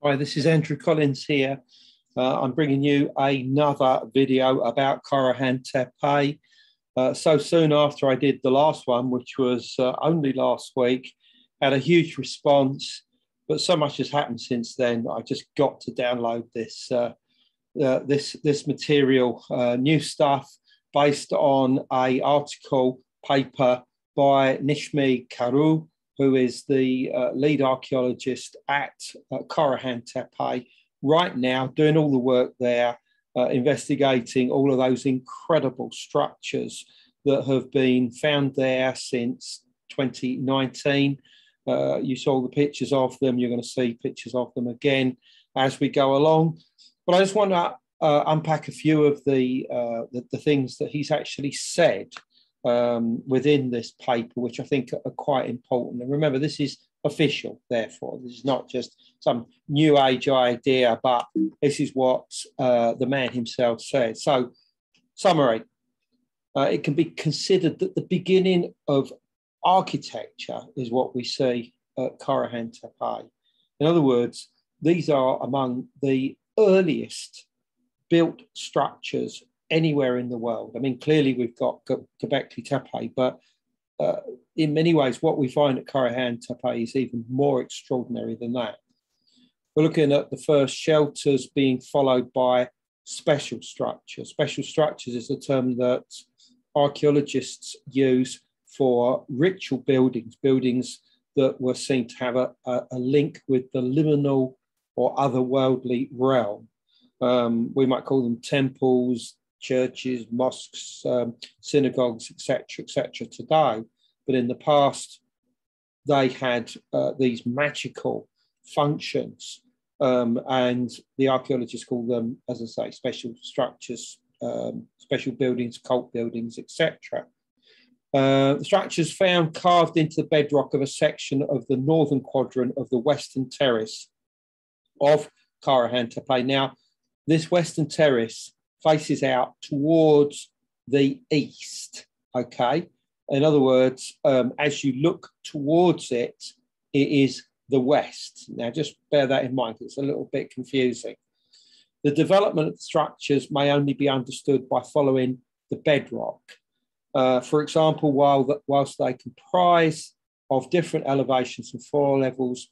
Hi, this is Andrew Collins here. I'm bringing you another video about Karahan Tepe. So soon after I did the last one, which was only last week, had a huge response, but so much has happened since then. I just got to download this this material, new stuff based on an article paper by Necmi Karul, who is the lead archaeologist at Karahan Tepe right now, doing all the work there, investigating all of those incredible structures that have been found there since 2019. You saw the pictures of them. You're going to see pictures of them again as we go along. But I just want to unpack a few of the things that he's actually said within this paper, which I think are quite important. And remember, this is official, therefore. This is not just some new age idea, but this is what the man himself said. So, summary. It can be considered that the beginning of architecture is what we see at Karahan Tepe. In other words, these are among the earliest built structures anywhere in the world. I mean, clearly we've got Göbekli Tepe, but in many ways, what we find at Karahan Tepe is even more extraordinary than that. We're looking at the first shelters being followed by special structures. Special structures is a term that archaeologists use for ritual buildings, buildings that were seen to have a link with the liminal or otherworldly realm. We might call them temples, churches, mosques, synagogues, etc., today. But in the past, they had these magical functions, and the archaeologists call them, as I say, special structures, special buildings, cult buildings, etc. The structures found carved into the bedrock of a section of the northern quadrant of the western terrace of Karahan Tepe. Now, this western terrace faces out towards the east, okay? In other words, as you look towards it, it is the west. Now, just bear that in mind, it's a little bit confusing. The development of the structures may only be understood by following the bedrock. For example, whilst they comprise of different elevations and floor levels,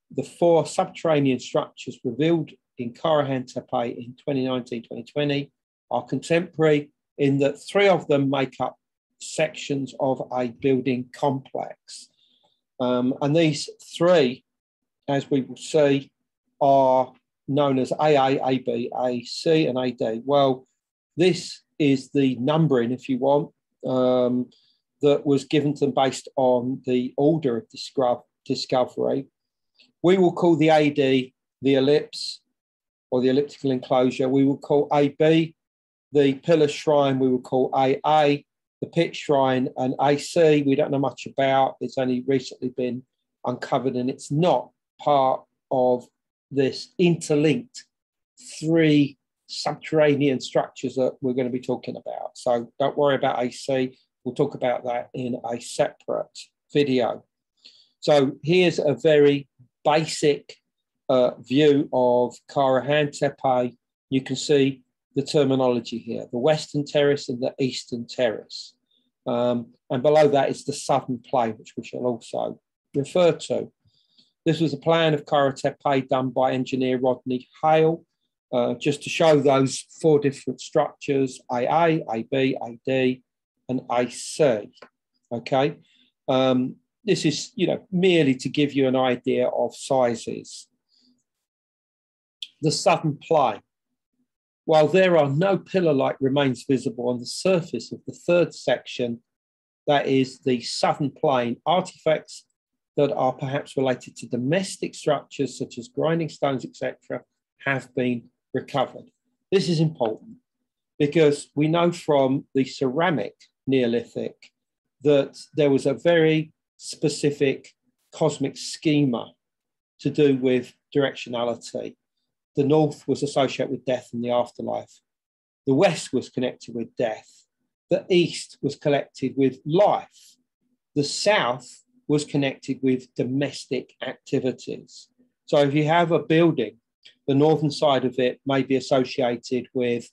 the four subterranean structures revealed in Karahan Tepe in 2019-2020 are contemporary in that three of them make up sections of a building complex. And these three, as we will see, are known as AA, AB, AC, and AD. Well, this is the numbering, if you want, that was given to them based on the order of discovery. We will call the AD the ellipse or the elliptical enclosure. We will call AB the pillar shrine. We will call AA the pit shrine, and AC we don't know much about. It's only recently been uncovered, and it's not part of this interlinked three subterranean structures that we're going to be talking about. So don't worry about AC. We'll talk about that in a separate video. So here's a very basic view of Karahan Tepe. You can see the terminology here, the western terrace and the eastern terrace. And below that is the southern plain, which we shall also refer to. This was a plan of Karahan Tepe done by engineer Rodney Hale, just to show those four different structures, AA, AB, AD, and AC, okay? This is, merely to give you an idea of sizes. The southern plain. While there are no pillar-like remains visible on the surface of the third section, that is the southern plain, artifacts that are perhaps related to domestic structures such as grinding stones, etc., have been recovered. This is important because we know from the ceramic Neolithic that there was a very specific cosmic schema to do with directionality. The north was associated with death and the afterlife. The west was connected with death. The east was connected with life. The south was connected with domestic activities. So if you have a building, the northern side of it may be associated with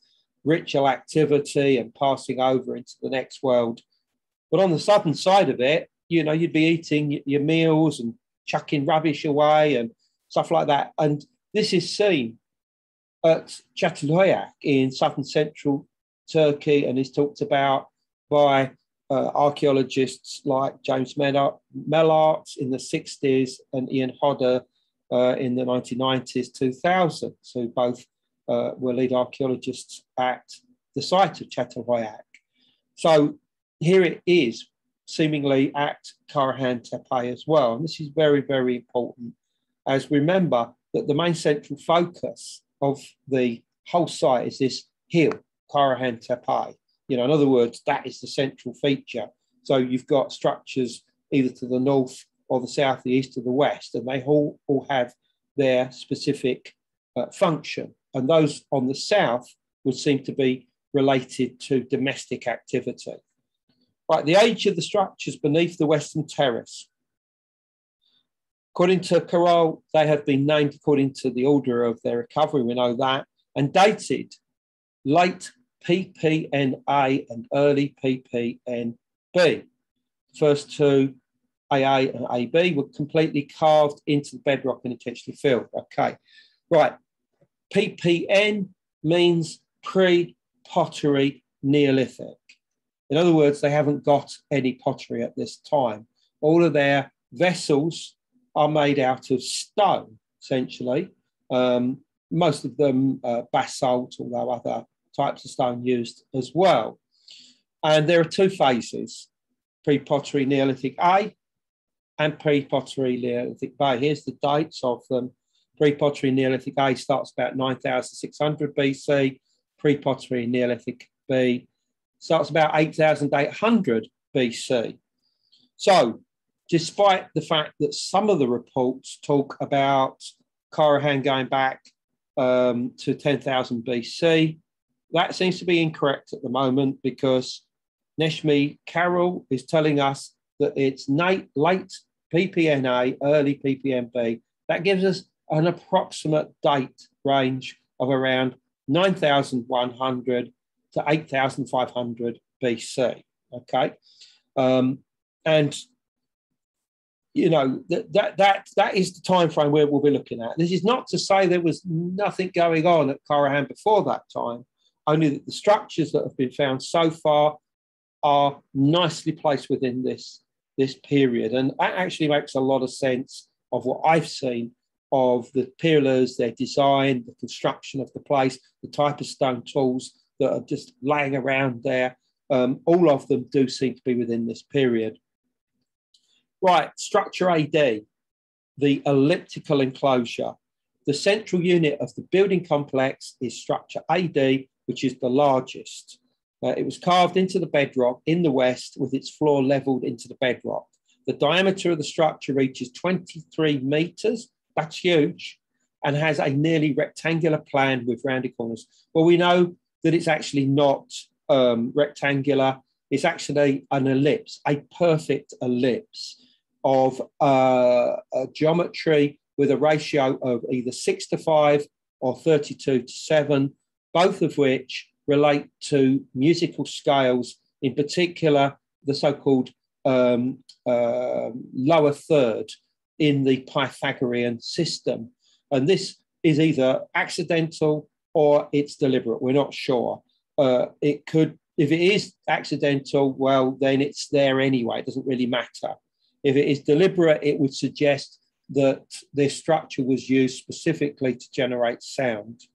ritual activity and passing over into the next world. But on the southern side of it, you know, you'd be eating your meals and chucking rubbish away and stuff like that. And this is seen at Çatalhöyük in southern central Turkey, and is talked about by archaeologists like James Mellart in the 60s and Ian Hodder in the 1990s, 2000s, who both were lead archaeologists at the site of Çatalhöyük. So here it is, seemingly at Karahantepe as well. And this is very, very important, as remember that the main central focus of the whole site is this hill, Karahantepe. You know, in other words, that is the central feature. So you've got structures either to the north or the south, the east or the west, and they all have their specific function. And those on the south would seem to be related to domestic activity. Right, the age of the structures beneath the western terrace. According to Karul, they have been named according to the order of their recovery, we know that, and dated late PPNA and early PPNB. First two, AA and AB, were completely carved into the bedrock and intentionally filled. Okay, right. PPN means pre-pottery Neolithic. In other words, they haven't got any pottery at this time. All of their vessels are made out of stone, essentially. Most of them basalt, although other types of stone used as well. And there are two phases, pre-pottery Neolithic A and pre-pottery Neolithic B. Here's the dates of them. Pre-pottery Neolithic A starts about 9,600 BC. Pre-pottery Neolithic B starts about 8,800 BC. So, despite the fact that some of the reports talk about Karahan going back to 10,000 BC, that seems to be incorrect at the moment, because Necmi Karul is telling us that it's late PPNA, early PPNB. That gives us an approximate date range of around 9,100 to 8,500 BC. Okay, and you know that is the time frame where we'll be looking at. This is not to say there was nothing going on at Karahan before that time, only that the structures that have been found so far are nicely placed within this period, and that actually makes a lot of sense of what I've seen of the pillars, their design, the construction of the place, the type of stone tools that are just laying around there. All of them do seem to be within this period. Right, structure AD, the elliptical enclosure. The central unit of the building complex is structure AD, which is the largest. It was carved into the bedrock in the west with its floor leveled into the bedrock. The diameter of the structure reaches 23 meters. That's huge, and has a nearly rectangular plan with rounded corners. Well, we know that it's actually not rectangular. It's actually an ellipse, a perfect ellipse of a geometry with a ratio of either 6:5 or 32:7, both of which relate to musical scales, in particular the so-called lower third in the Pythagorean system. And this is either accidental or it's deliberate. We're not sure. It could, if it is accidental, well, then it's there anyway. It doesn't really matter. If it is deliberate, it would suggest that this structure was used specifically to generate sound.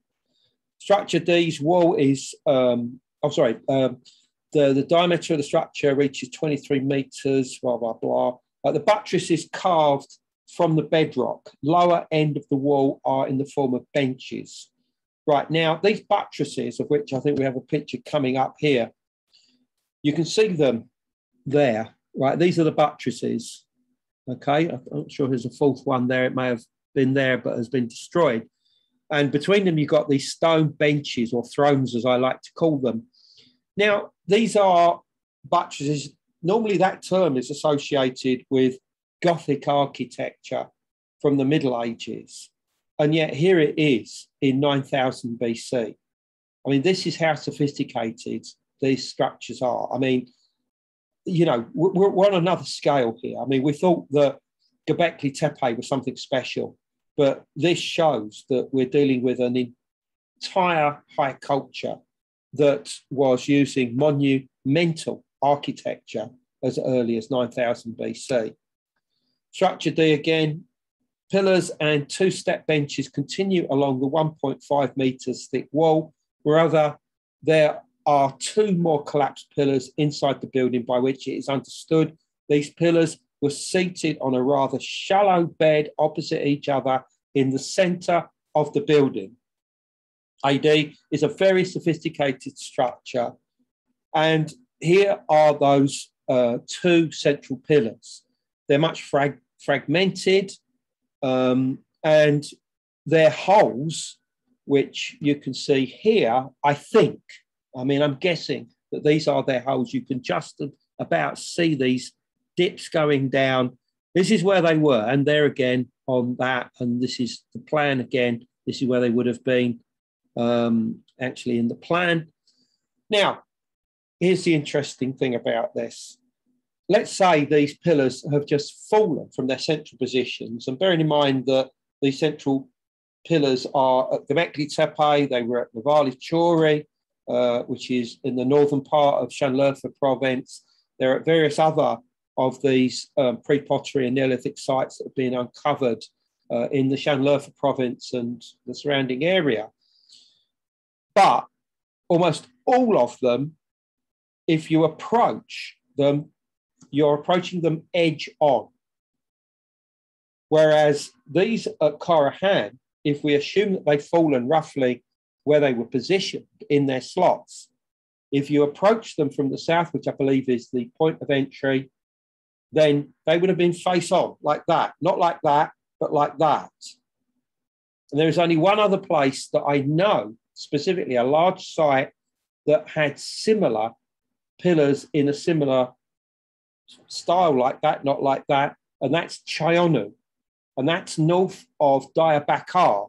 Structure D's wall is, the diameter of the structure reaches 23 meters, blah, blah, blah. The buttress is carved from the bedrock. Lower end of the wall are in the form of benches. Right, now, these buttresses, of which I think we have a picture coming up here, you can see them there, right? These are the buttresses, okay? I'm not sure there's a fourth one there. It may have been there, but has been destroyed. And between them, you've got these stone benches, or thrones, as I like to call them. Now, these are buttresses. Normally, that term is associated with Gothic architecture from the Middle Ages. And yet here it is in 9000 BC. I mean, this is how sophisticated these structures are. I mean, you know, we're on another scale here. I mean, we thought that Göbekli Tepe was something special, but this shows that we're dealing with an entire high culture that was using monumental architecture as early as 9000 BC. Structure D again, pillars and two-step benches continue along the 1.5 meters thick wall. Moreover, there are two more collapsed pillars inside the building by which it is understood these pillars were seated on a rather shallow bed opposite each other in the center of the building. AD is a very sophisticated structure. And here are those two central pillars. They're much fragmented, and their holes, which you can see here, I think, I mean, I'm guessing that these are their holes. You can just about see these dips going down. This is where they were, and there again on that, and this is the plan again. This is where they would have been actually in the plan. Now, here's the interesting thing about this. Let's say these pillars have just fallen from their central positions, and bearing in mind that these central pillars are at Göbekli Tepe, they were at Navali Chori, which is in the northern part of Şanlıurfa province. There are various other of these pre-pottery and Neolithic sites that have been uncovered in the Şanlıurfa province and the surrounding area. But almost all of them, if you approach them, you're approaching them edge on. Whereas these at Karahan, if we assume that they've fallen roughly where they were positioned in their slots, if you approach them from the south, which I believe is the point of entry, then they would have been face on like that, not like that, but like that. And there is only one other place that I know, specifically a large site that had similar pillars in a similar style like that, not like that, and that's Çayonu. And that's north of Diyarbakır,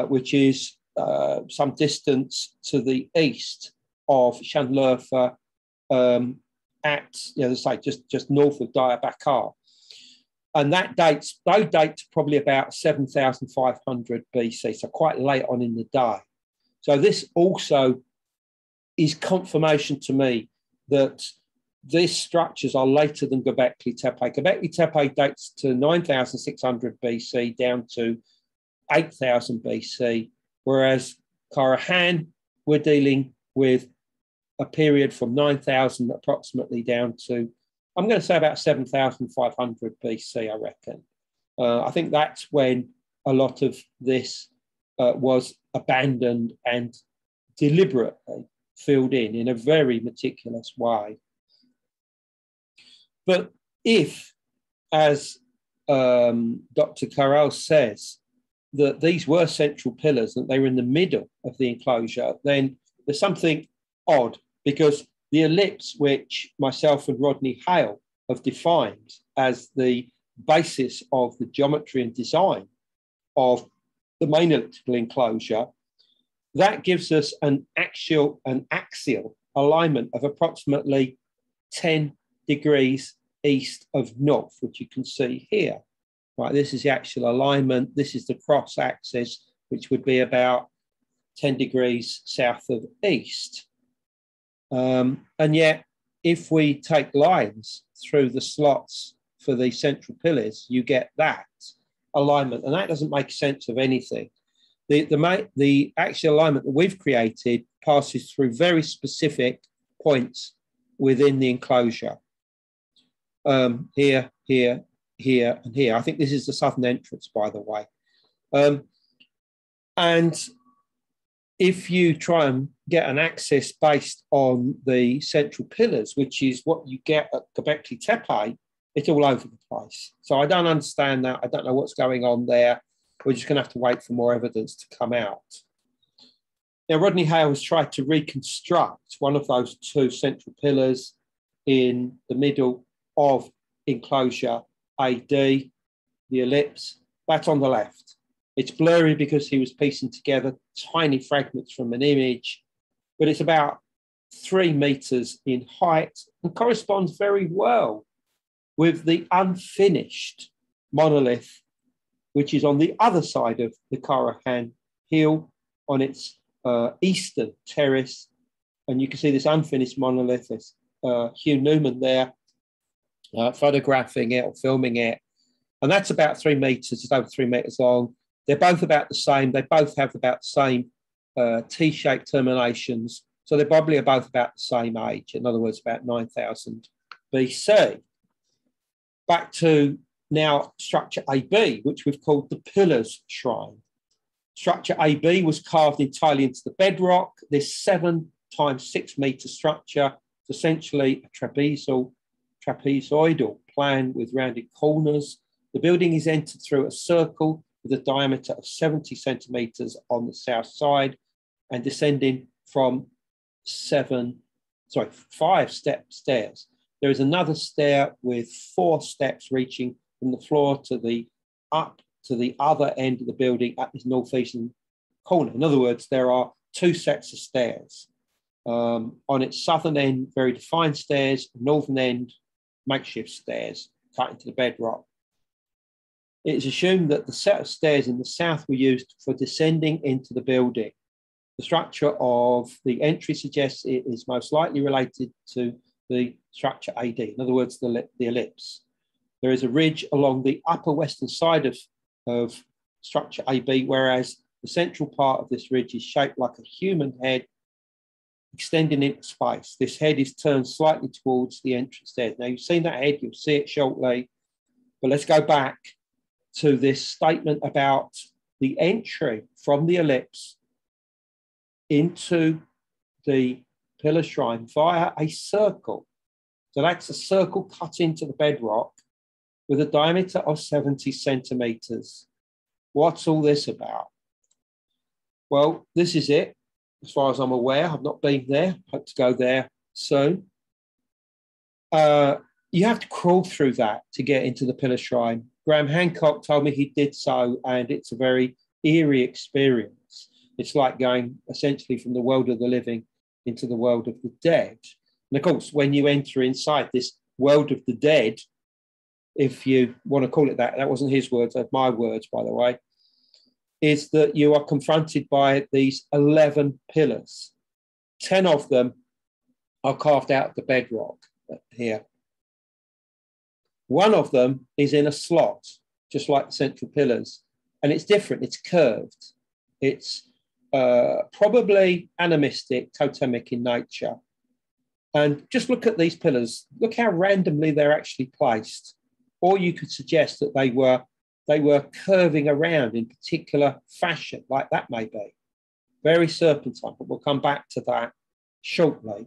which is some distance to the east of Şanlıurfa, at, you know, say just north of Diyarbakır. And they date to probably about 7,500 BC, so quite late on in the day. So this also is confirmation to me that these structures are later than Göbekli Tepe. Göbekli Tepe dates to 9,600 BC down to 8,000 BC, whereas Karahan, we're dealing with a period from 9,000 approximately down to, I'm going to say about 7,500 BC, I reckon. I think that's when a lot of this was abandoned and deliberately filled in a very meticulous way. But if, as Dr. Karul says, that these were central pillars, that they were in the middle of the enclosure, then there's something odd, because the ellipse, which myself and Rodney Hale have defined as the basis of the geometry and design of the main elliptical enclosure, that gives us an axial alignment of approximately 10 degrees east of north, which you can see here. Right, this is the actual alignment. This is the cross axis, which would be about 10 degrees south of east. And yet, if we take lines through the slots for the central pillars, you get that alignment, and that doesn't make sense of anything. The actual alignment that we've created passes through very specific points within the enclosure. Here, here, here, and here. I think this is the southern entrance, by the way. And if you try and get an axis based on the central pillars, which is what you get at Göbekli Tepe, it's all over the place. So I don't understand that. I don't know what's going on there. We're just going to have to wait for more evidence to come out. Now, Rodney Hale has tried to reconstruct one of those two central pillars in the middle of enclosure AD, the ellipse. That's on the left. It's blurry because he was piecing together tiny fragments from an image, but it's about 3 meters in height and corresponds very well with the unfinished monolith, which is on the other side of the Karahan Hill on its eastern terrace. And you can see this unfinished monolith. There's Hugh Newman there photographing it or filming it. And that's about 3 meters, it's over 3 meters long. They're both about the same. They both have about the same T-shaped terminations. So they probably are both about the same age. In other words, about 9,000 BC. Back to now structure AB, which we've called the Pillars Shrine. Structure AB was carved entirely into the bedrock. This 7 times 6 meter structure is essentially a trapezoidal plan with rounded corners. The building is entered through a circle with a diameter of 70 centimeters on the south side and descending from 5-step stairs. There is another stair with 4 steps reaching from the floor to the other end of the building at this northeastern corner. In other words, there are 2 sets of stairs. On its southern end, very defined stairs, northern end, makeshift stairs cut into the bedrock. It is assumed that the set of stairs in the south were used for descending into the building. The structure of the entry suggests it is most likely related to the structure AD, in other words, the ellipse. There is a ridge along the upper western side of structure AB, whereas the central part of this ridge is shaped like a human head extending into space. This head is turned slightly towards the entrance stairs. Now, you've seen that head, you'll see it shortly, but let's go back to this statement about the entry from the ellipse into the pillar shrine via a circle. So that's a circle cut into the bedrock with a diameter of 70 centimeters. What's all this about? Well, this is it. As far as I'm aware, I've not been there. Hope to go there soon. You have to crawl through that to get into the pillar shrine. Graham Hancock told me he did so, and it's a very eerie experience. It's like going essentially from the world of the living into the world of the dead. And of course, when you enter inside this world of the dead, if you want to call it that, that wasn't his words, that's my words, by the way, is that you are confronted by these 11 pillars. 10 of them are carved out of the bedrock here. One of them is in a slot, just like the central pillars, and it's different, it's curved. It's probably animistic, totemic in nature. And just look at these pillars, look how randomly they're actually placed. Or you could suggest that they were curving around in particular fashion, like that may be. Very serpentine, but we'll come back to that shortly.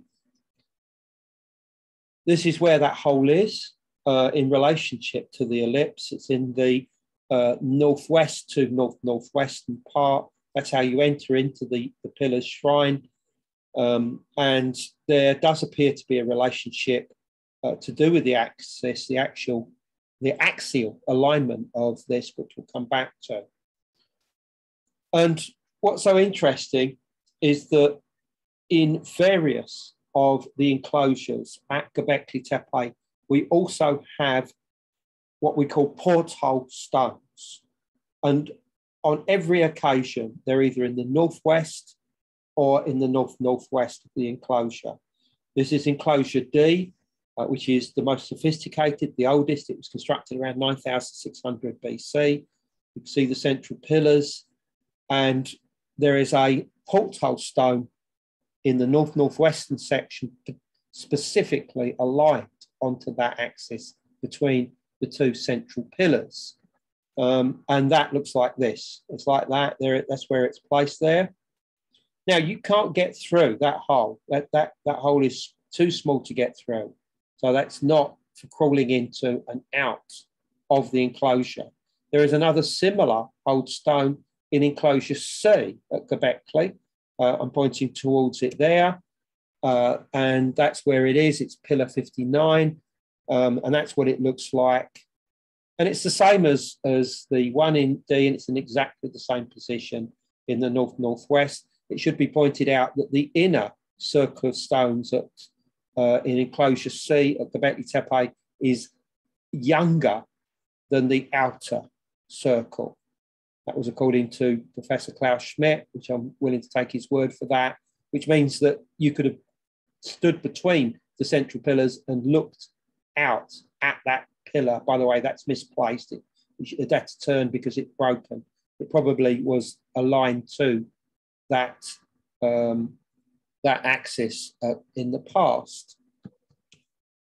This is where that hole is in relationship to the ellipse. It's in the northwest to northwestern part. That's how you enter into the pillar's shrine. And there does appear to be a relationship to do with the axis, the axial alignment of this, which we'll come back to. And what's so interesting is that in various of the enclosures at Göbekli Tepe, we also have what we call porthole stones. And on every occasion, they're either in the northwest or in the northwest of the enclosure. This is enclosure D, which is the most sophisticated, the oldest. It was constructed around 9,600 BC. You can see the central pillars, and there is a porthole stone in the northwestern section, specifically aligned onto that axis between the 2 central pillars. And that looks like this. It's like that. That's where it's placed there. Now, you can't get through that hole. That hole is too small to get through. So that's not for crawling into and out of the enclosure. There is another similar old stone in enclosure C at Göbekli. I'm pointing towards it there. And that's where it is. It's pillar 59. And that's what it looks like. And it's the same as the one in D, and it's in exactly the same position in the north-northwest. It should be pointed out that the inner circle of stones in enclosure C at Göbekli Tepe is younger than the outer circle. That was according to Professor Klaus Schmidt, which I'm willing to take his word for that, which means that you could have stood between the central pillars and looked out at that pillar. By the way, that's misplaced. It had to turn because it's broken. It probably was aligned to that, that axis in the past.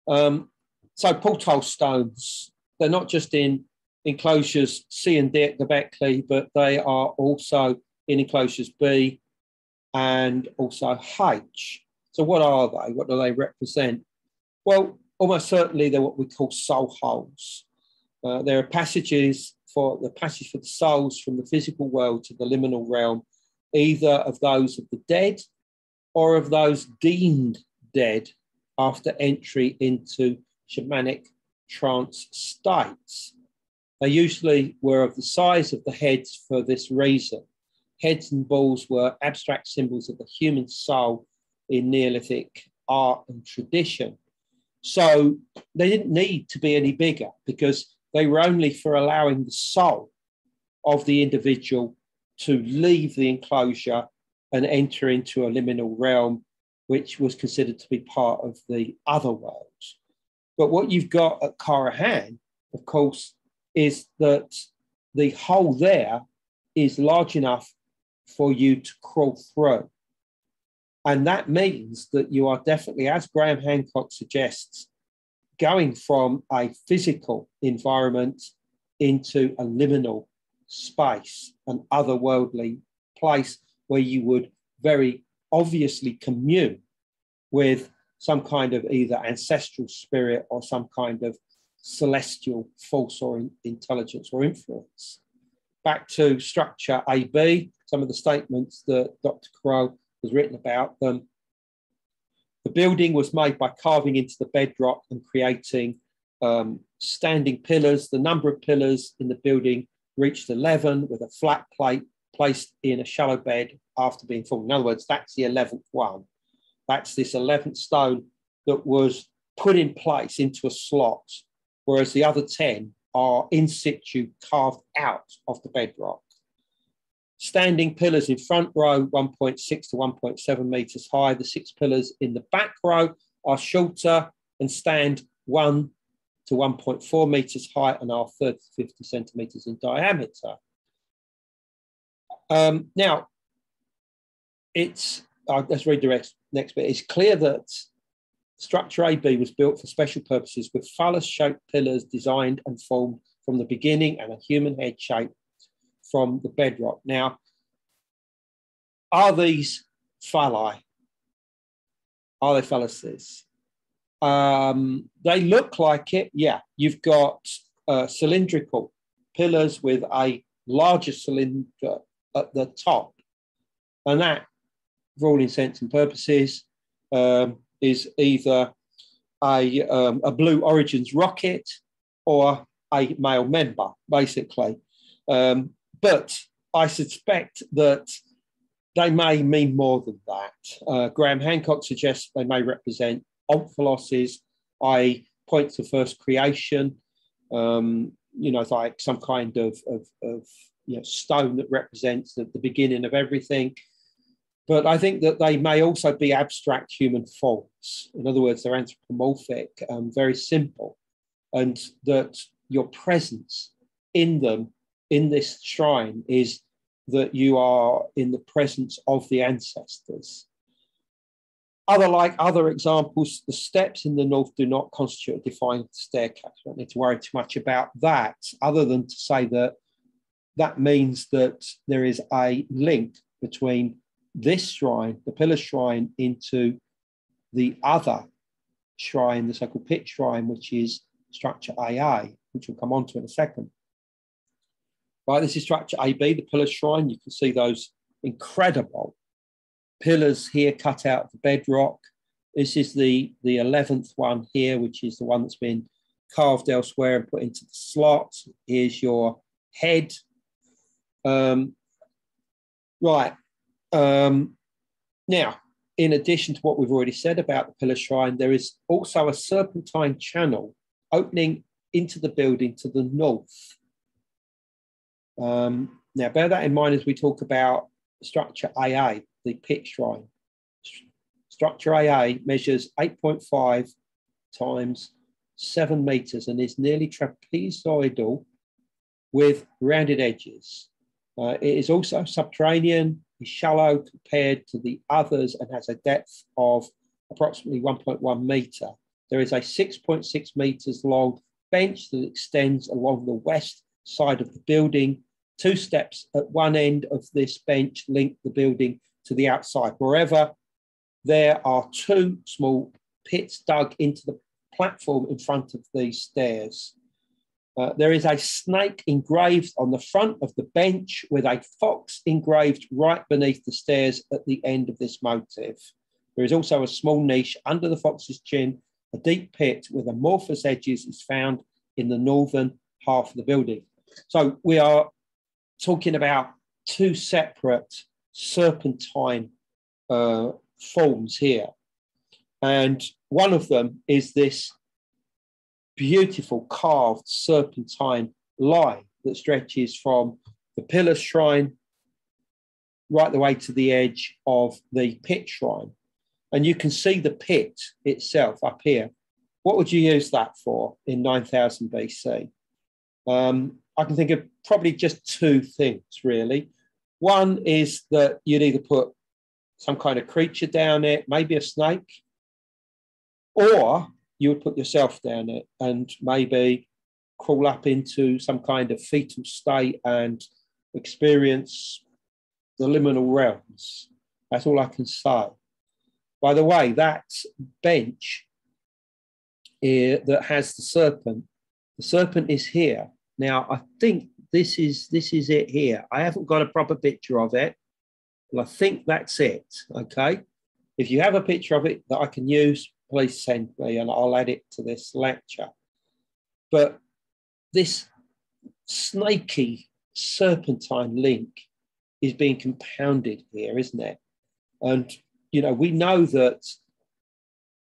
So Porthole Stones, they're not just in enclosures C and D at Göbekli, but they are also in enclosures B and also H. So what are they? What do they represent? Well, almost certainly they're what we call soul holes. There are passages for the souls from the physical world to the liminal realm, either of those of the dead or of those deemed dead after entry into shamanic trance states. They usually were of the size of the heads for this reason. Heads and balls were abstract symbols of the human soul in Neolithic art and tradition. So they didn't need to be any bigger because they were only for allowing the soul of the individual to leave the enclosure and enter into a liminal realm, which was considered to be part of the other world. But what you've got at Karahan, of course, is that the hole there is large enough for you to crawl through. And that means that you are definitely, as Graham Hancock suggests, going from a physical environment into a liminal space, an otherworldly place where you would very obviously commune with some kind of either ancestral spirit or some kind of celestial force or intelligence or influence. Back to structure AB, some of the statements that Dr. Karul has written about them. The building was made by carving into the bedrock and creating standing pillars. The number of pillars in the building reached 11 with a flat plate placed in a shallow bed after being formed. In other words, that's the 11th one. That's this 11th stone that was put in place into a slot, whereas the other 10 are in situ carved out of the bedrock. Standing pillars in front row, 1.6 to 1.7 meters high. The 6 pillars in the back row are shorter and stand 1 to 1.4 meters high and are 30 to 50 centimeters in diameter. Now, let's read the next bit. It's clear that structure AB was built for special purposes with phallus-shaped pillars designed and formed from the beginning and a human head shape from the bedrock. Now, are these phalli? Are they phalluses? They look like it, yeah. You've got cylindrical pillars with a larger cylinder at the top. And that, for all intents and purposes, is either a Blue Origins rocket or a male member, basically. But I suspect that they may mean more than that. Graham Hancock suggests they may represent omphaloses, i.e. points of first creation, like some kind of stone that represents the beginning of everything. But I think that they may also be abstract human forms. In other words, they're anthropomorphic, very simple, and that your presence in them, in this shrine, is that you are in the presence of the ancestors. Other examples, the steps in the north do not constitute a defined staircase. I don't need to worry too much about that, other than to say that that means that there is a link between this shrine, the pillar shrine, into the other shrine, the so-called pit shrine, which is structure AA, which we'll come on to in a second. Right, this is structure AB, the pillar shrine. You can see those incredible pillars here cut out of the bedrock. This is the 11th one here, which is the one that's been carved elsewhere and put into the slot. Here's your head. Right. Now, in addition to what we've already said about the pillar shrine, there is also a serpentine channel opening into the building to the north. Now, bear that in mind as we talk about structure AA, the pit shrine. Structure AA measures 8.5 times 7 meters and is nearly trapezoidal with rounded edges. It is also subterranean, is shallow compared to the others, and has a depth of approximately 1.1 meter. There is a 6.6 meters long bench that extends along the west side of the building. 2 steps at one end of this bench link the building to the outside. Moreover, there are 2 small pits dug into the platform in front of these stairs. There is a snake engraved on the front of the bench with a fox engraved right beneath the stairs at the end of this motif. There is also a small niche under the fox's chin. A deep pit with amorphous edges is found in the northern half of the building. So we are talking about 2 separate serpentine forms here. And one of them is this beautiful carved serpentine line that stretches from the pillar shrine right the way to the edge of the pit shrine. And you can see the pit itself up here. What would you use that for in 9000 BC? I can think of probably just 2 things, really. One is that you'd either put some kind of creature down it, maybe a snake, or you would put yourself down it and maybe crawl up into some kind of fetal state and experience the liminal realms. That's all I can say. By the way, that bench here that has the serpent is here. Now, I think this is it here. I haven't got a proper picture of it, but I think that's it, okay? If you have a picture of it that I can use, please send me and I'll add it to this lecture. But this snaky serpentine link is being compounded here, isn't it? And, you know, we know that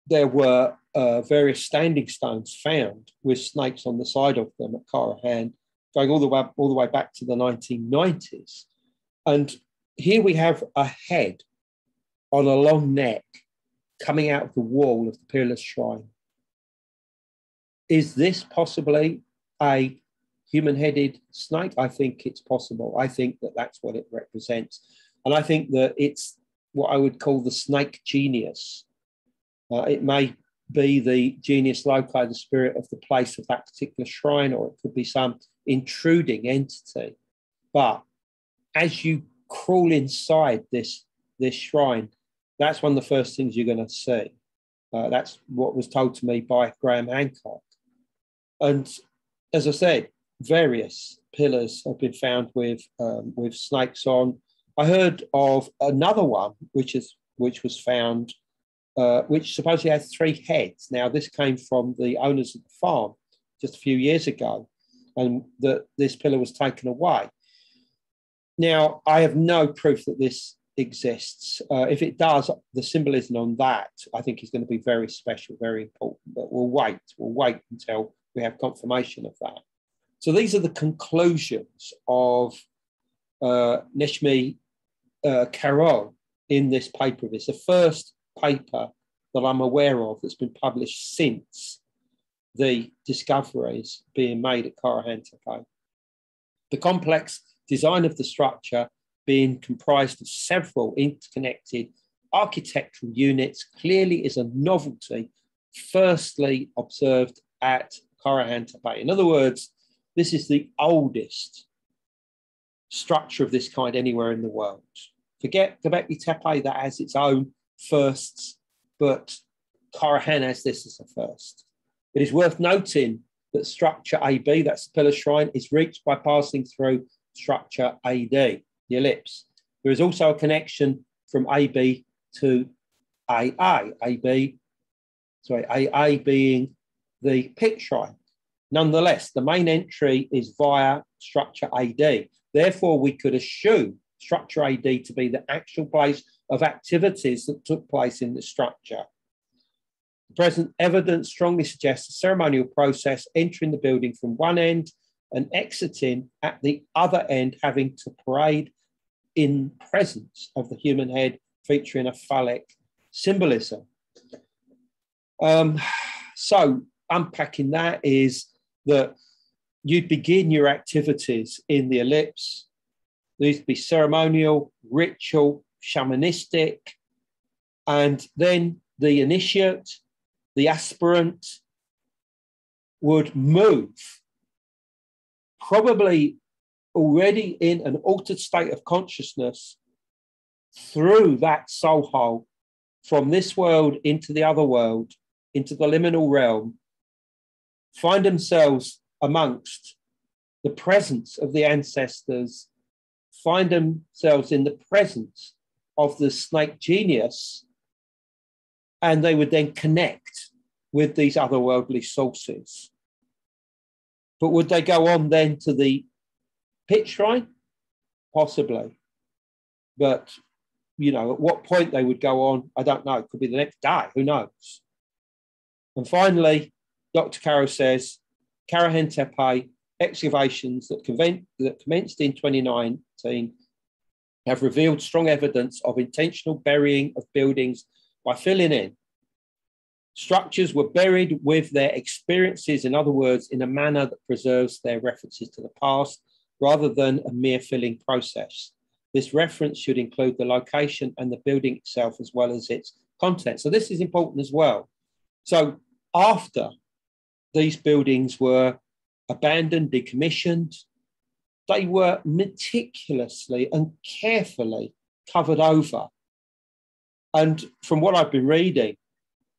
there were various standing stones found with snakes on the side of them at Karahan, going all the way back to the 1990s. And here we have a head on a long neck coming out of the wall of the pillar shrine. Is this possibly a human-headed snake? I think it's possible. I think that that's what it represents. And I think that it's what I would call the snake genius. It may be the genius loci, the spirit of the place of that particular shrine, or it could be some intruding entity. But as you crawl inside this shrine, that's one of the first things you're going to see. That's what was told to me by Graham Hancock. And as I said, various pillars have been found with snakes on. I heard of another one which was found, which supposedly had 3 heads. Now, this came from the owners of the farm just a few years ago, and that this pillar was taken away. Now, I have no proof that this exists. If it does, the symbolism on that, I think, is going to be very special, very important. But we'll wait until we have confirmation of that. So these are the conclusions of Necmi Karul in this paper. It's the first paper that I'm aware of that's been published since the discoveries being made at Karahantepe. The complex design of the structure being comprised of several interconnected architectural units clearly is a novelty firstly observed at Karahantepe. In other words, this is the oldest structure of this kind anywhere in the world. Forget Göbekli Tepe, that has its own firsts, but Karahan has this as a first. It is worth noting that structure AB, that's the pillar shrine, is reached by passing through structure AD, the ellipse. There is also a connection from AB to AA, AA being the pit shrine. Nonetheless, the main entry is via structure AD. Therefore, we could assume structure AD to be the actual place of activities that took place in the structure. The present evidence strongly suggests a ceremonial process entering the building from one end and exiting at the other end, having to parade in presence of the human head, featuring a phallic symbolism. So unpacking that is that you'd begin your activities in the ellipse. These would be ceremonial, ritual, shamanistic, and then the initiate, the aspirant, would move, probably already in an altered state of consciousness, through that soul hole from this world into the other world, into the liminal realm, find themselves amongst the presence of the ancestors, find themselves in the presence of the snake genius, and they would then connect with these otherworldly sources. But would they go on then to the pit shrine? Possibly. But, you know, at what point they would go on, I don't know. It could be the next day, who knows? And finally, Dr. Karul says, Karahantepe excavations that commenced in 2019 have revealed strong evidence of intentional burying of buildings by filling in. Structures were buried with their experiences, in other words, in a manner that preserves their references to the past rather than a mere filling process. This reference should include the location and the building itself as well as its content. So this is important as well. So after these buildings were abandoned, decommissioned, they were meticulously and carefully covered over. And from what I've been reading,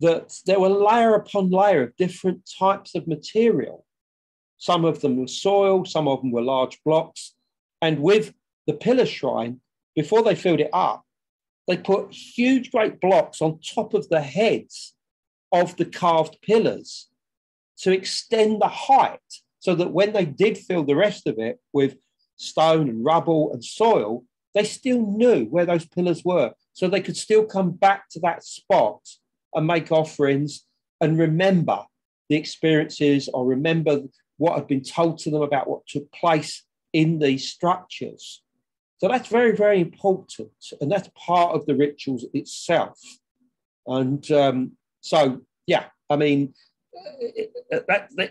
that there were layer upon layer of different types of material. Some of them were soil, some of them were large blocks. And with the pillar shrine, before they filled it up, they put huge, great blocks on top of the heads of the carved pillars to extend the height, so that when they did fill the rest of it with stone and rubble and soil, they still knew where those pillars were. So they could still come back to that spot and make offerings and remember the experiences or remember what had been told to them about what took place in these structures. So that's very, very important. And that's part of the rituals itself. And so, yeah, I mean,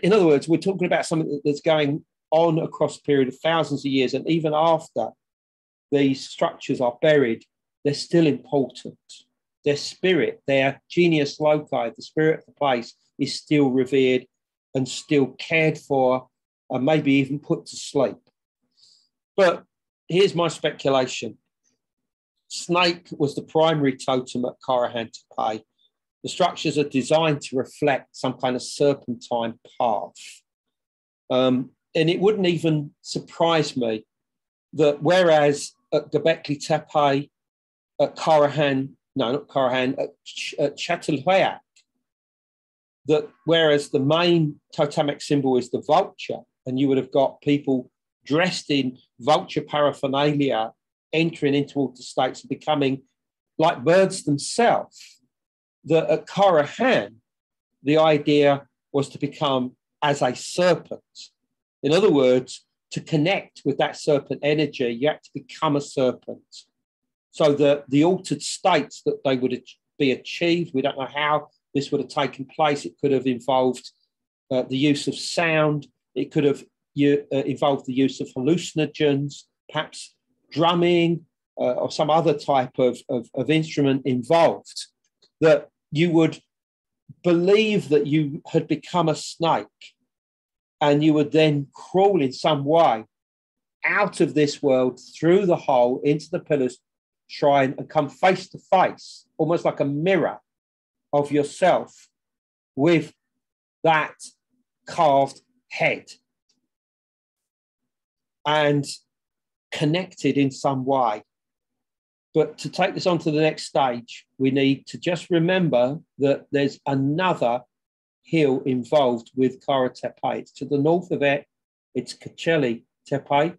in other words, we're talking about something that's going on across a period of thousands of years. And even after these structures are buried, they're still important. Their spirit, their genius loci, the spirit of the place is still revered and still cared for and maybe even put to sleep. But here's my speculation. Snake was the primary totem at Karahantepe. The structures are designed to reflect some kind of serpentine path. And it wouldn't even surprise me that whereas at Göbekli Tepe, at Karahan, no, not Karahan, at Çatalhöyük, that whereas the main totemic symbol is the vulture, and you would have got people dressed in vulture paraphernalia entering into altered states and becoming like birds themselves, that at Karahan, the idea was to become as a serpent. In other words, to connect with that serpent energy, you had to become a serpent. So the altered states that they would be achieved, we don't know how this would have taken place. It could have involved the use of sound. It could have involved the use of hallucinogens, perhaps drumming or some other type of instrument involved, that you would believe that you had become a snake and you would then crawl in some way out of this world through the hole into the pillars shrine and come face to face, almost like a mirror of yourself with that carved head and connected in some way. But to take this on to the next stage, we need to just remember that there's another hill involved with Karahantepe. It's to the north of it. It's Tepe,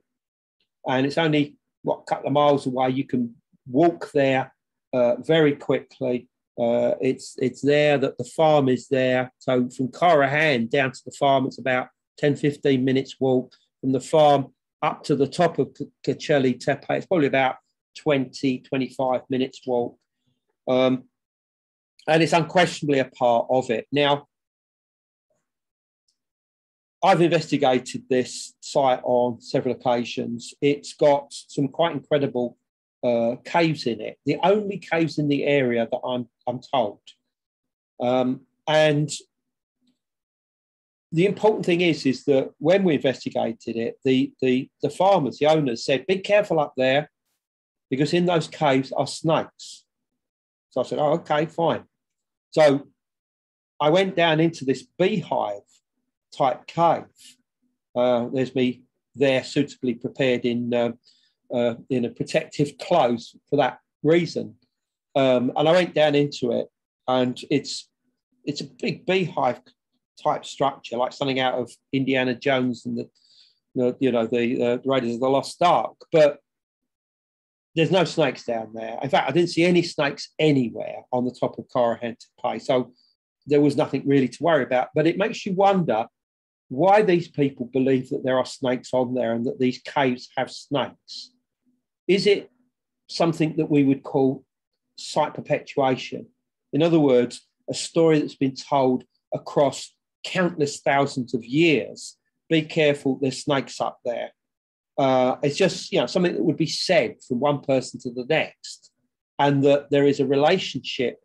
and it's only a couple of miles away. You can walk there very quickly. It's there that the farm is there. So from Karahan down to the farm, it's about 10-15 minutes walk. From the farm up to the top of Tepe, it's probably about 20-25 minutes walk. And it's unquestionably a part of it. Now, I've investigated this site on several occasions. It's got some quite incredible caves in it. The only caves in the area that I'm told. And the important thing is that when we investigated it, the farmers, the owners said, be careful up there because in those caves are snakes. So I said, oh, okay, fine. So I went down into this beehive type cave. There's me there suitably prepared in a protective clothes for that reason. And I went down into it, and it's a big beehive type structure, like something out of Indiana Jones and the Raiders of the Lost Ark. But there's no snakes down there. In fact, I didn't see any snakes anywhere on the top of Karahantepe. So there was nothing really to worry about. But it makes you wonder why these people believe that there are snakes on there and that these caves have snakes. Is it something that we would call site perpetuation? In other words, a story that's been told across countless thousands of years. Be careful, there's snakes up there. It's just something that would be said from one person to the next, and that there is a relationship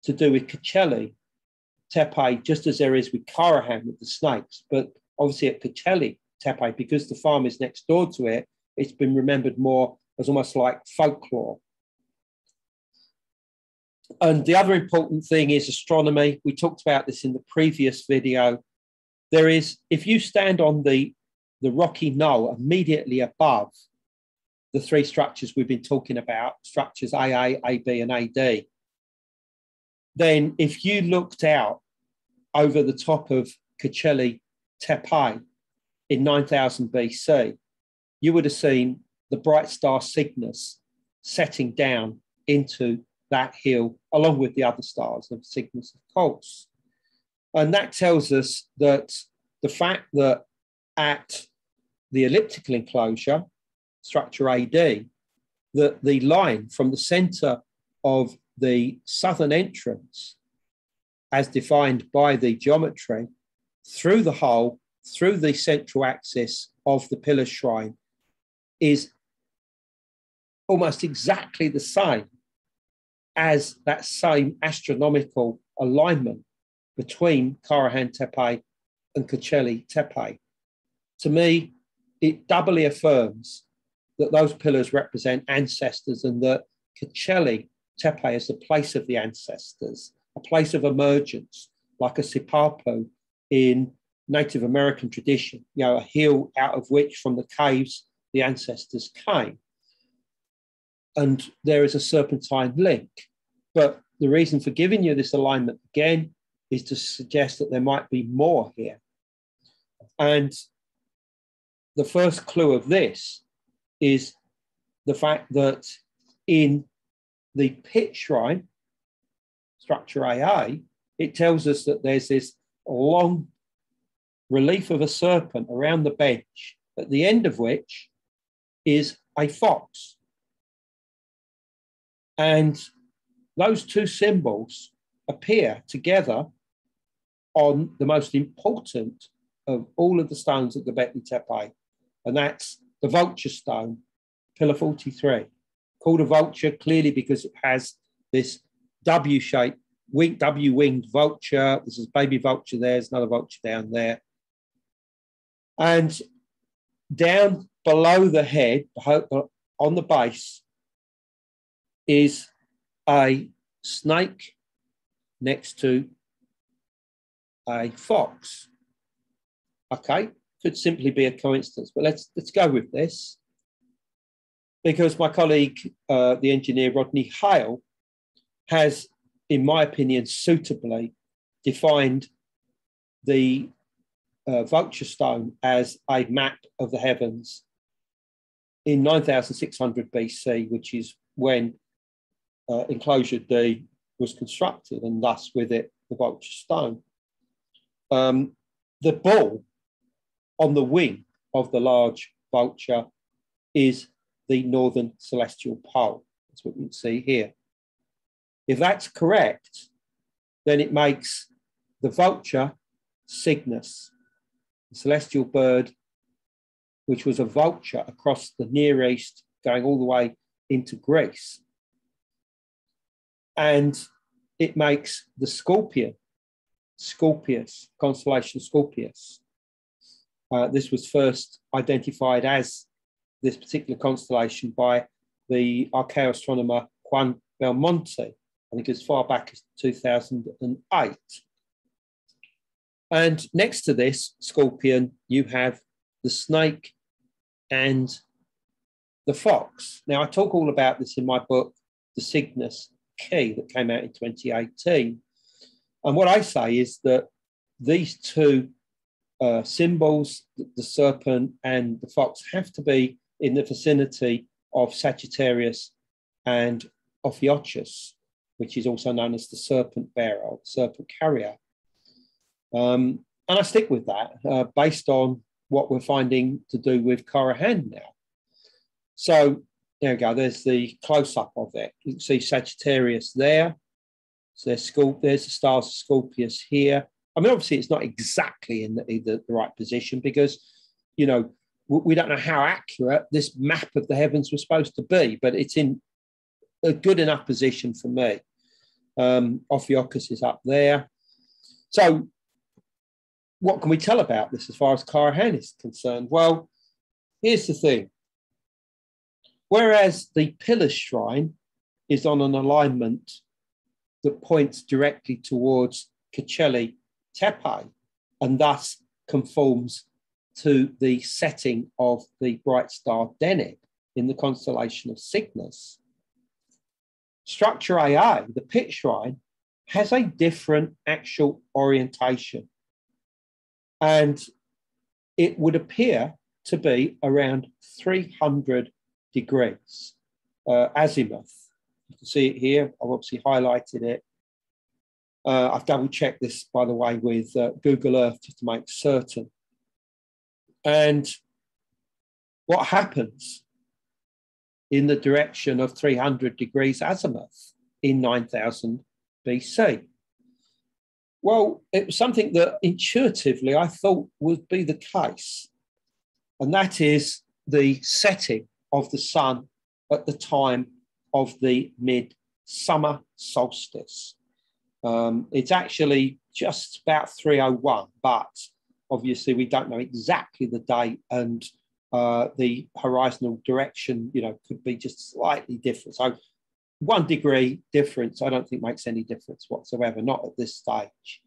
to do with Tepe, just as there is with Karahan with the snakes. But obviously at Tepe, because the farm is next door to it, it's been remembered more as almost like folklore. And the other important thing is astronomy. We talked about this in the previous video. There is, if you stand on the rocky knoll immediately above the three structures we've been talking about, structures AA, AB, and AD, then if you looked out over the top of Tepe in 9000 BC, you would have seen the bright star Cygnus setting down into that hill, along with the other stars of Cygnus, of course. And that tells us that the fact that at the elliptical enclosure, structure AD, that the line from the center of the southern entrance, as defined by the geometry, through the hole, through the central axis of the pillar shrine, is almost exactly the same as that same astronomical alignment between Karahantepe and Tepe. To me, it doubly affirms that those pillars represent ancestors and that Tepe is the place of the ancestors, a place of emergence, like a sipapu in Native American tradition, a hill out of which from the caves the ancestors came. And there is a serpentine link. But the reason for giving you this alignment again is to suggest that there might be more here. And the first clue of this is the fact that in the pit shrine, structure AA, it tells us that there's this long relief of a serpent around the bench, at the end of which is a fox. And those two symbols appear together on the most important of all of the stones at Göbekli Tepe, and that's the Vulture Stone, pillar 43, called a vulture clearly because it has this W-shaped, W-winged vulture. This is baby vulture there, there's another vulture down there. And down below the head, on the base, is a snake next to a fox. Okay, could simply be a coincidence, but let's go with this, because my colleague, the engineer Rodney Hale, has, in my opinion, suitably defined the Vulture Stone as a map of the heavens in 9600 BC, which is when enclosure D was constructed, and thus with it the Vulture Stone. The ball on the wing of the large vulture is the northern celestial pole. That's what you can see here. If that's correct, then it makes the vulture Cygnus, the celestial bird, which was a vulture across the Near East, going all the way into Greece. And it makes the scorpion, Scorpius, constellation Scorpius. This was first identified as this particular constellation by the archaeoastronomer Juan Belmonte, I think as far back as 2008. And next to this scorpion, you have the snake and the fox. Now, I talk all about this in my book, The Cygnus Key, that came out in 2018. And what I say is that these two symbols, the serpent and the fox, have to be in the vicinity of Sagittarius and Ophiuchus, which is also known as the serpent bearer or the serpent carrier. And I stick with that based on what we're finding to do with Karahan now. So there we go, there's the close-up of it. You can see Sagittarius there. So there's the stars of Scorpius here. I mean, obviously, it's not exactly in the right position because, you know, we don't know how accurate this map of the heavens was supposed to be, but it's in a good enough position for me. Ophiuchus is up there. So what can we tell about this as far as Karahan is concerned? Well, here's the thing. Whereas the pillar shrine is on an alignment that points directly towards Karahan Tepe and thus conforms to the setting of the bright star Deneb in the constellation of Cygnus, structure AA, the pit shrine, has a different actual orientation. And it would appear to be around 300 degrees azimuth. You can see it here. I've obviously highlighted it. I've double checked this, by the way, with Google Earth just to make certain. And what happens in the direction of 300 degrees azimuth in 9000 BC? Well, it was something that intuitively I thought would be the case. And that is the setting of the sun at the time of the midsummer solstice. It's actually just about 3:01, but obviously we don't know exactly the date, and the horizontal direction, you know, could be just slightly different. So 1 degree difference, I don't think makes any difference whatsoever, not at this stage.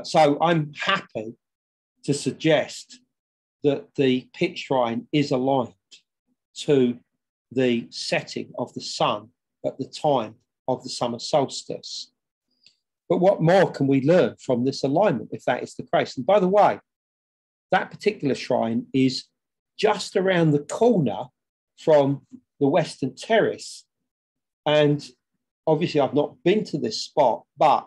So I'm happy to suggest that the pit shrine is aligned to the setting of the sun at the time of the summer solstice. But what more can we learn from this alignment if that is the case? And by the way, that particular shrine is just around the corner from the Western Terrace. And obviously I've not been to this spot, but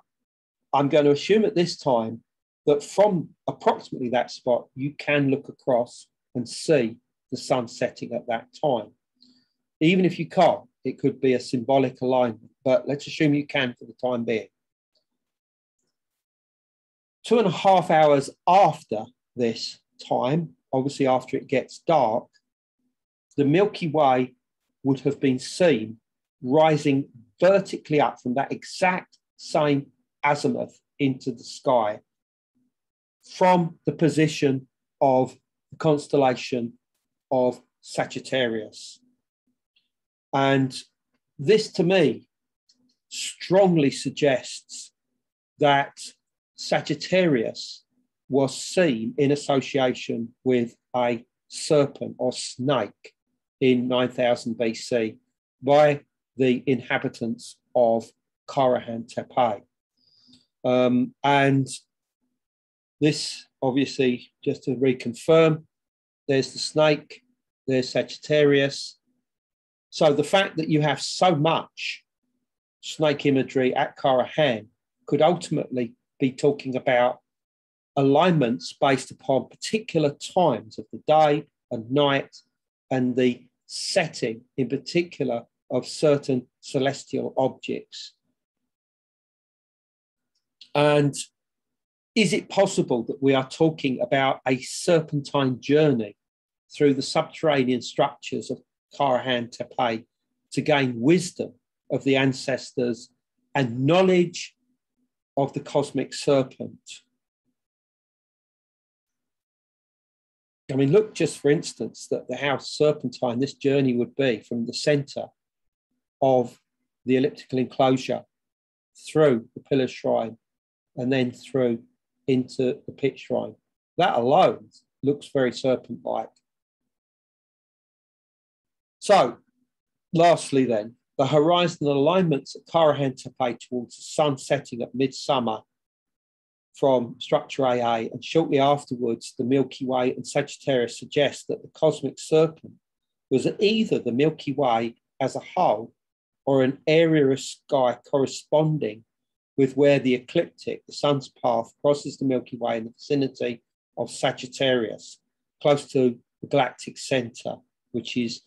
I'm going to assume at this time that from approximately that spot, you can look across and see the sun setting at that time. Even if you can't, it could be a symbolic alignment, but let's assume you can for the time being. 2.5 hours after this time, obviously after it gets dark, the Milky Way would have been seen rising vertically up from that exact same azimuth into the sky from the position of the constellation of Sagittarius. And this, to me, strongly suggests that Sagittarius was seen in association with a serpent or snake in 9000 BC by the inhabitants of Karahantepe. And This, obviously, just to reconfirm, there's the snake, there's Sagittarius. So the fact that you have so much snake imagery at Karahan could ultimately be talking about alignments based upon particular times of the day and night and the setting in particular of certain celestial objects. And is it possible that we are talking about a serpentine journey through the subterranean structures of Karahan Tepe to gain wisdom of the ancestors and knowledge of the cosmic serpent? I mean, look just for instance that how serpentine this journey would be from the center of the elliptical enclosure through the pillar shrine and then through into the pit shrine. That alone looks very serpent-like. So, lastly then, the horizon alignments at Karahan Tepe towards the sun setting at midsummer from structure AA, and shortly afterwards, the Milky Way and Sagittarius suggest that the cosmic serpent was either the Milky Way as a whole or an area of sky corresponding with where the ecliptic, the sun's path, crosses the Milky Way in the vicinity of Sagittarius, close to the galactic center, which is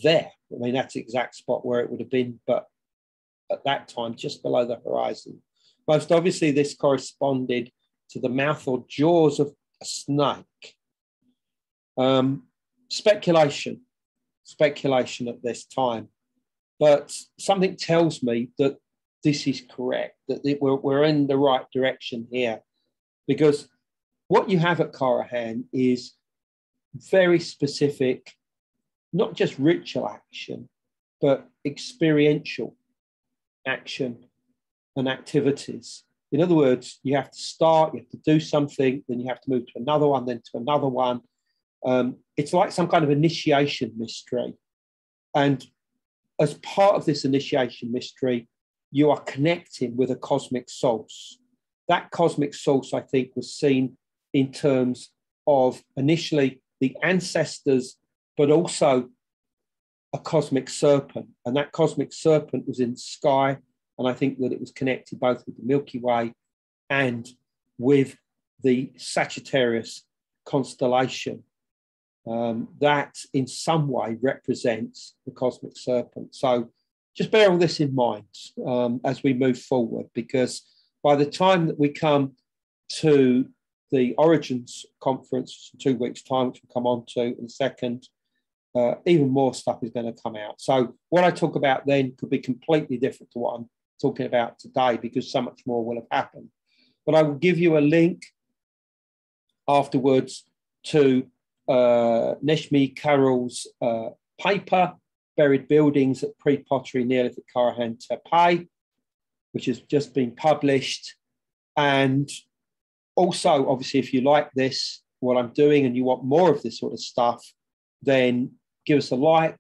there. I mean, that's the exact spot where it would have been, but at that time, just below the horizon. Most obviously, this corresponded to the mouth or jaws of a snake. Speculation at this time. But something tells me that this is correct, that we're in the right direction here. Because what you have at Karahan is very specific, not just ritual action, but experiential action and activities. In other words, you have to start, you have to do something, then you have to move to another one, then to another one. It's like some kind of initiation mystery. And as part of this initiation mystery, you are connecting with a cosmic source. That cosmic source, I think, was seen in terms of initially the ancestors, but also a cosmic serpent. And that cosmic serpent was in the sky. And I think that it was connected both with the Milky Way and with the Sagittarius constellation. That in some way represents the cosmic serpent. So just bear all this in mind as we move forward, because by the time that we come to the Origins conference in 2 weeks' time, which we'll come on to in a second, even more stuff is going to come out. So what I talk about then could be completely different to what I'm talking about today, because so much more will have happened. But I will give you a link afterwards to Necmi Karul's paper, Buried Buildings at Pre-Pottery Neolithic Karahan Tepe, which has just been published. And also, obviously, if you like this, what I'm doing, and you want more of this sort of stuff, then give us a like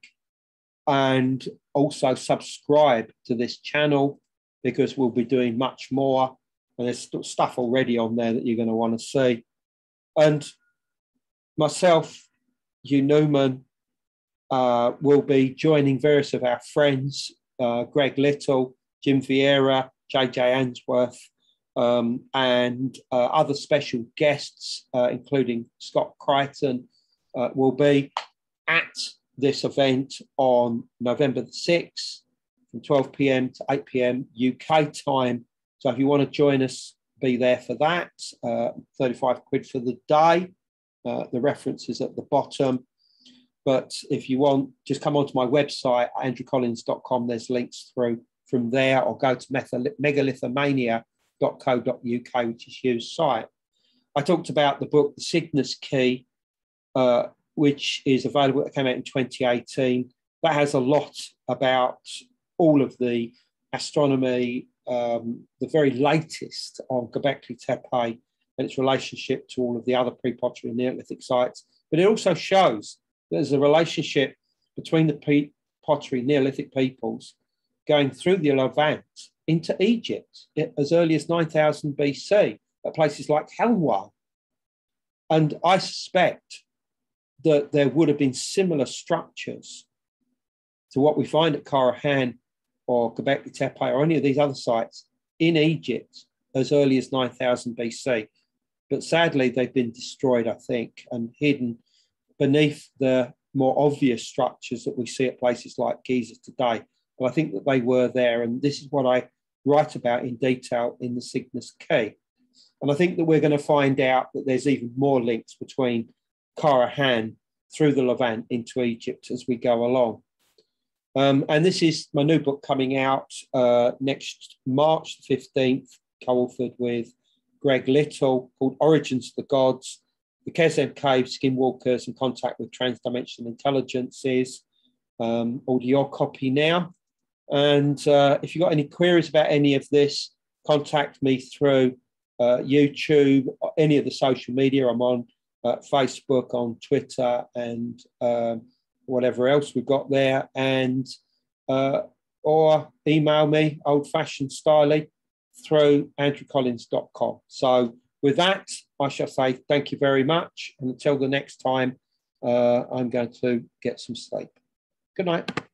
and also subscribe to this channel, because we'll be doing much more. And there's stuff already on there that you're going to want to see. And myself, Hugh Newman, will be joining various of our friends, Greg Little, Jim Vieira, JJ Answorth, and other special guests, including Scott Crichton, will be at this event on November the 6th from 12 p.m. to 8 p.m. UK time. So if you want to join us, be there for that. 35 quid for the day. The reference is at the bottom. But if you want, just come onto my website, andrewcollins.com. There's links through from there, or go to megalithomania.co.uk, which is Hugh's site. I talked about the book, The Cygnus Key, which is available. It came out in 2018. That has a lot about all of the astronomy, the very latest on Göbekli Tepe and its relationship to all of the other pre-pottery and Neolithic sites. But it also shows there's a relationship between the pre-pottery Neolithic peoples going through the Levant into Egypt as early as 9000 BC at places like Helwan And I suspect that there would have been similar structures to what we find at Karahan or Göbekli Tepe or any of these other sites in Egypt as early as 9000 BC. But sadly, they've been destroyed, I think, and hidden beneath the more obvious structures that we see at places like Giza today. But I think that they were there, and this is what I write about in detail in the Cygnus Key. And I think that we're going to find out that there's even more links between Karahan through the Levant into Egypt as we go along. And this is my new book coming out next March the 15th, co-authored with Greg Little, called Origins of the Gods, the Khazeb Cave, Skinwalkers, and Contact with Transdimensional Intelligences. Order your copy now. And if you've got any queries about any of this, contact me through YouTube, any of the social media. I'm on Facebook, on Twitter, and whatever else we've got there. And or email me, old-fashioned styly, through andrewcollins.com. So with that, I shall say thank you very much. And until the next time, I'm going to get some sleep. Good night.